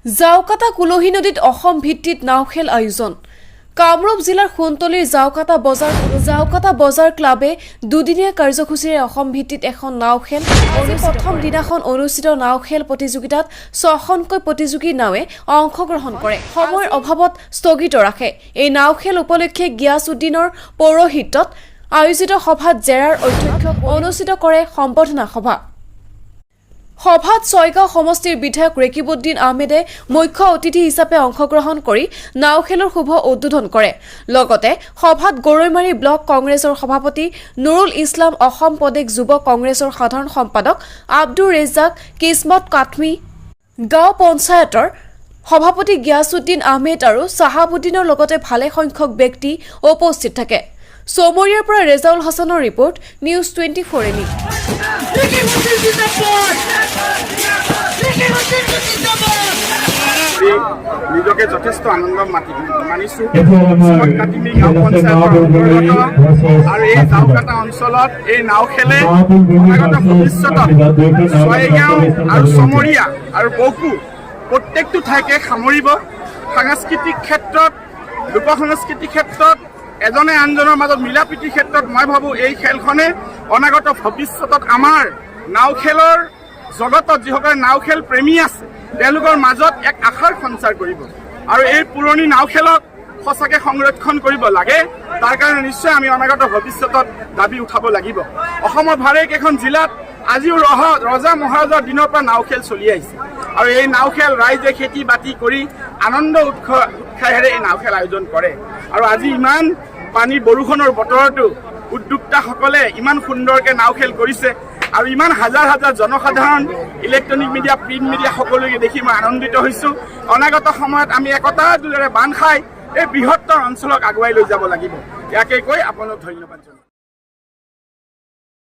জাউকাটা কুলহী নদীত অসম ভিত্তিত নাওখেল আয়োজন কামৰূপ জিলাৰ খুনতলীৰ জাউকাটা বজাৰ ক্লাবে দুদিনীয়া কাৰ্যসূচীৰে অসম ভিত্তিত এখন নাওখেল প্ৰথম দিনাখন অনুষ্ঠিত নাওখেল প্ৰতিযোগিতাত 6খনকৈ প্ৰতিযোগী নাৱে অংশগ্ৰহণ কৰে সময়ৰ অভাৱত স্থগিত ৰাখে এই নাওখেল উপলক্ষে গিয়াছউদ্দিনৰ পৌৰোহিত্যত আয়োজিত সভাত জেৰাৰ অধ্যক্ষক অনুষ্ঠিত কৰে সম্বৰ্ধনা সভাত ছয়গাঁও সমষ্টিৰ বিধায়ক ৰেকিবউদ্দিন আহমেদে মুখ্য অতিথি হিচাপে অংশগ্ৰহণ কৰি নাওখেলৰ শুভ উদ্বোধন কৰে লগতে সভাত গৰৈমাৰী ব্লক কংগ্ৰেছৰ সভাপতি নুৰুল ইছলাম অসম প্ৰদেশ যুৱ কংগ্ৰেছৰ সাধাৰণ সম্পাদক আব্দুৰ ৰেজাক কিসমত কাটমি গাঁও পঞ্চায়তৰ সভাপতি গিয়াছউদ্দিন আহমেদ আৰু চাহাবুদ্দিনৰ লগতে ভালে সংখ্যক ব্যক্তি উপস্থিত থাকে সোমৰীয়াৰ পৰা ৰেজাউল হাছানৰ ৰিপৰ্ট নিউজ 24 এনি নিজকে যথেষ্ট আনন্দ মানিছো গাঁও পঞ্চায়তৰ আৰু এই জাউকাটা অঞ্চলত এই নাও খেলে অনাগত ভৱিষ্যতত ছয়গাঁও আৰু চমৰীয়া আৰু বকু প্ৰত্যেকটো ঠাইকে সামৰিব সাংস্কৃতিক ক্ষেত্ৰত লোক সংস্কৃতিৰ ক্ষেত্ৰত এজনে আনজনৰ মাজত মিলা প্ৰীতিৰ ক্ষেত্ৰত মই ভাবো এই খেলখনে অনাগত ভৱিষ্যতত আমাৰ নাও খেলৰ জগতত যিসকলে নাও খেল প্ৰেমী আছে তেওঁলোকৰ মাজত এক আশাৰ সঞ্চাৰ কৰিব আৰু এই পুৰণি নাও খেলক সঁচাকৈ সংৰক্ষণ কৰিব লাগে তাৰ কাৰণে নিশ্চয় আমি অনাগত ভৱিষ্যতত দাবী উঠাব লাগিব অসমৰ ভালেকেইখন জিলাত আজিও ৰজা মহাৰজাৰ দিনৰ পৰা নাও খেল চলি আহিছে আৰু এই নাও খেল ৰাইজে খেতি বাতি কৰি আনন্দ উৎসাহেৰে এই নাও খেল আয়োজন কৰে আৰু আজি ইমান পানী বৰষুণৰ বতৰতো উদ্যোক্তাসকলে ইমান সুন্দৰকৈ নাও খেল কৰিছে আৰু ইমান হাজাৰ হাজাৰ জনসাধাৰণ ইলেক্ট্ৰনিক মিডিয়া প্ৰিণ্ট মিডিয়া সকলোকে দেখি মই আনন্দিত হৈছোঁ অনাগত সময়ত আমি একতা দোলেৰে বান্ধ খাই এই বৃহত্তৰ অঞ্চলক আগুৱাই লৈ যাব লাগিব ইয়াকে কৈ আপোনাক ধন্যবাদ জনাইছোঁ।